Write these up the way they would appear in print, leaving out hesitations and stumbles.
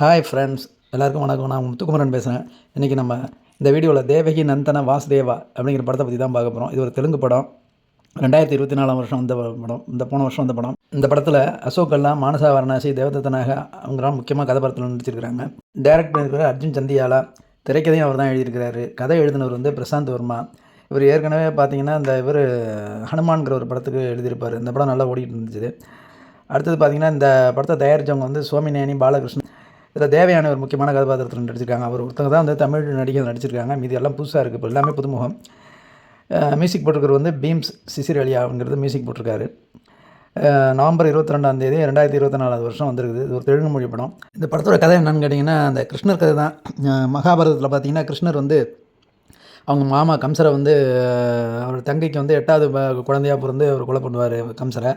Hi friends, எல்லாருக்கும் வணக்கம். நான் முத்துக்குமரன் பேசுகிறேன். இன்றைக்கி நம்ம இந்த வீடியோவில் தேவகி நந்தன வாசுதேவா அப்படிங்கிற படத்தை பற்றி தான் பார்க்க போகிறோம். இது ஒரு தெலுங்கு படம். 2024 வருஷம் வந்த படம். போன வருஷம் வந்த படம். இந்த படத்தில் அசோக் கல்லா, மானசா வாரணாசி, தேவதத்தனாக அவங்களாம் முக்கியமாக கதாபாத்திரத்தில் நடிச்சிருக்கிறாங்க. டைரக்ட் பண்ணியிருக்கிற அர்ஜுன் சந்தியாலா. திரைக்கதையும் அவர் தான் எழுதியிருக்கிறாரு. கதை எழுதினவர் வந்து பிரசாந்த் வர்மா. இவர் ஏற்கனவே பார்த்தீங்கன்னா இவர் ஹனுமான்கிற ஒரு படத்துக்கு எழுதியிருப்பார். இந்த படம் நல்லா ஓடிட்டு இருந்துச்சு. அடுத்தது பார்த்திங்கன்னா இந்த படத்தை தயாரித்தவங்க வந்து சோமினேனி பாலகிருஷ்ணன். இதில் தேவையான ஒரு முக்கியமான கதாபாத்திரத்தில் நடிச்சிருக்காங்க. அவர் ஒருத்தங்க தான் வந்து தமிழ் நடிகை நடிச்சிருக்காங்க. மீதி எல்லாம் புதுசாக இருக்குது. இப்போ எல்லாமே புதுமுகம். மியூசிக் போட்டிருக்கிறது வந்து பீம்ஸ் சிசிர் அலியாங்கிறது மியூசிக் போட்டிருக்காரு. நவம்பர் 22 2024 வருஷம் வந்திருக்குது. இது ஒரு தெலுங்கு மொழி படம். இந்த படத்தோட கதை என்னன்னு கேட்டிங்கன்னா, அந்த கிருஷ்ணர் கதை தான். மகாபாரதத்தில் பார்த்திங்கன்னா கிருஷ்ணர் வந்து அவங்க மாமா கம்சரை வந்து அவர் தங்கைக்கு வந்து 8வது குழந்தையாக பிறந்து அவர் கொலை பண்ணுவார் கம்சரை.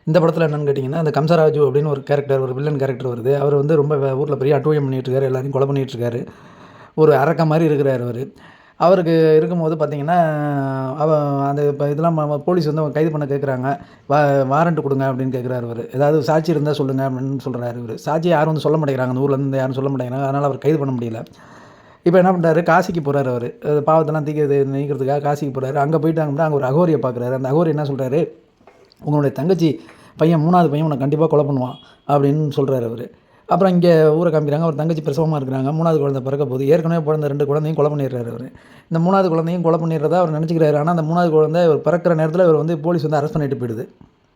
இந்த படத்தில் என்னென்னு கேட்டிங்கன்னா, அந்த கம்சராஜு அப்படின்னு ஒரு கேரக்டர், ஒரு வில்லன் கேரக்டர் வருது. அவர் வந்து ரொம்ப ஊரில் பெரிய அட்டூழியம் பண்ணிகிட்ருக்காரு, எல்லாரையும் கொலை பண்ணிகிட்ருக்காரு. ஒரு அரக்க மாதிரி இருக்கிறார் அவர். அவருக்கு இருக்கும்போது பார்த்திங்கன்னா அந்த இப்போ இதெல்லாம் போலீஸ் வந்து கைது பண்ண கேட்குறாங்க. வாரண்ட் கொடுங்க அப்படின்னு கேட்குறாரு அவர். ஏதாவது சாட்சி இருந்தால் சொல்லுங்கள் அப்படின்னு சொல்கிறாரு இவர். சாட்சி யாரும் வந்து சொல்ல மாட்டேங்கிறாங்க, அந்த ஊர்லேருந்து யாரும் சொல்ல மாட்டேங்கிறாங்க. அதனால் அவர் கைது பண்ண முடியல. இப்போ என்ன பண்ணுறாரு, காசிக்கு போகிறாரு. அவர் பாவத்தெல்லாம் நீக்கிறதுக்காக காசிக்கு போகிறாரு. அங்கே போயிட்டாங்கன்னா அங்கே ஒரு அகோரியை பார்க்குறாரு. அந்த அகோரி என்ன சொல்கிறாரு, உங்களுடைய தங்கச்சி பையன் 3வது பையன் உன்னை கண்டிப்பாக கொலை பண்ணுவான் அப்படின்னு சொல்கிறாரு அவர். அப்புறம் இங்கே ஊரை காமிக்கிறாங்க. அவர் தங்கச்சி பிரசவமாக இருக்கிறாங்க. 3வது குழந்தை பிறக்க போகுது. ஏற்கனவே பிறந்த 2 குழந்தையும் கொலை பண்ணிடுறாரு அவர். இந்த 3வது குழந்தையும் கொலை பண்ணிடுறதா அவர் நினச்சிக்கிறாரு. ஆனால் அந்த 3வது குழந்தை அவர் பிறக்கிற நேரத்தில் இவர் வந்து போலீஸ் வந்து அரெஸ்ட் பண்ணிட்டு போயிடுது.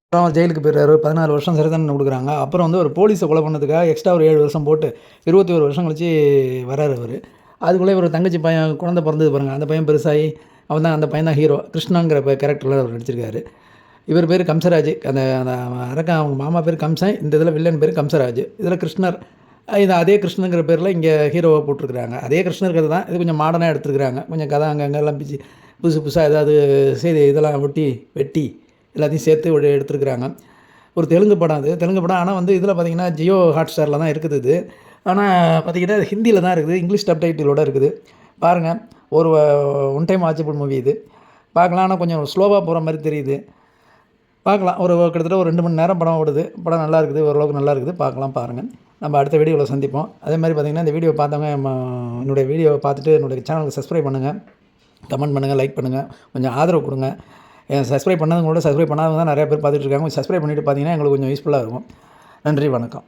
அப்புறம் அவர் ஜெயிலுக்கு போயிடுறாரு. 14 வருஷம் சிறை தண்டனை கொடுக்குறாங்க. அப்புறம் வந்து ஒரு போலீஸை கொலை பண்ணதுக்காக எக்ஸ்ட்ரா ஒரு 7 வருஷம் போட்டு 21 வருஷம் கழிச்சு வராரு அவர். அதுக்குள்ளே ஒரு தங்கச்சி பையன் குழந்தை பிறந்தது பாருங்கள். அந்த பையன் பெருசாகி அந்த பையன் தான் ஹீரோ. கிருஷ்ணாங்கிற கேரக்டரில் அவர் நடிச்சிருக்காரு. இவர் பேர் கம்சராஜ். அந்த அரக்கன் அவங்க மாமா பேர் கம்சன். இந்த இதில் வில்லன் பேர் கம்சராஜ். இதில் கிருஷ்ணர். இது அதே கிருஷ்ணங்கிற பேரில் இங்கே ஹீரோவை போட்டிருக்கிறாங்க. அதே கிருஷ்ணர் கதை தான். இது கொஞ்சம் மாடர்னாக எடுத்துருக்குறாங்க. கொஞ்சம் கதை அங்கெல்லாம் பிச்சு புதுசாக ஏதாவது செய்தி இதெல்லாம் வெட்டி எல்லாத்தையும் சேர்த்து எடுத்துருக்குறாங்க. ஒரு தெலுங்கு படம் அது. தெலுங்கு படம். ஆனால் வந்து இதில் பார்த்திங்கன்னா ஜியோ ஹாட்ஸ்டாரில் தான் இருக்குது இது. ஆனால் பார்த்திங்கன்னா ஹிந்தியில் தான் இருக்குது. இங்கிலீஷ் சப்டைட்டிலோடு இருக்குது. பாருங்கள், ஒரு ஒன் டைம் வாட்சபிள் மூவி இது. பார்க்கலாம். ஆனால் கொஞ்சம் ஸ்லோவாக போகிற மாதிரி தெரியுது. பார்க்கலாம். கிட்டத்தட்ட ஒரு 2 மணி நேரம் படம் ஓடுது. படம் நல்லா இருக்குது, ஓரளவுக்கு நல்லா இருக்குது. பார்க்கலாம், பாருங்கள். நம்ம அடுத்த வீடியோவில் சந்திப்போம். அதே மாதிரி பார்த்திங்கன்னா இந்த வீடியோ பார்த்தவங்க என்னுடைய வீடியோவை பார்த்துட்டு என்னுடைய சேனலுக்கு சப்ஸ்கிரைப் பண்ணுங்கள், கமெண்ட் பண்ணுங்கள், லைக் பண்ணுங்கள், கொஞ்சம் ஆதரவு கொடுங்க. சப்ஸ்கிரைப் பண்ணதுங்களோட சப்ஸ்கிரைப் பண்ணாதவங்க தான் நிறையா பேர் பார்த்துட்டு இருக்காங்க. சப்ஸ்கிரைப் பண்ணிவிட்டு பார்த்தீங்கன்னா எங்களுக்கு கொஞ்சம் யூஸ்ஃபுல்லாக இருக்கும். நன்றி, வணக்கம்.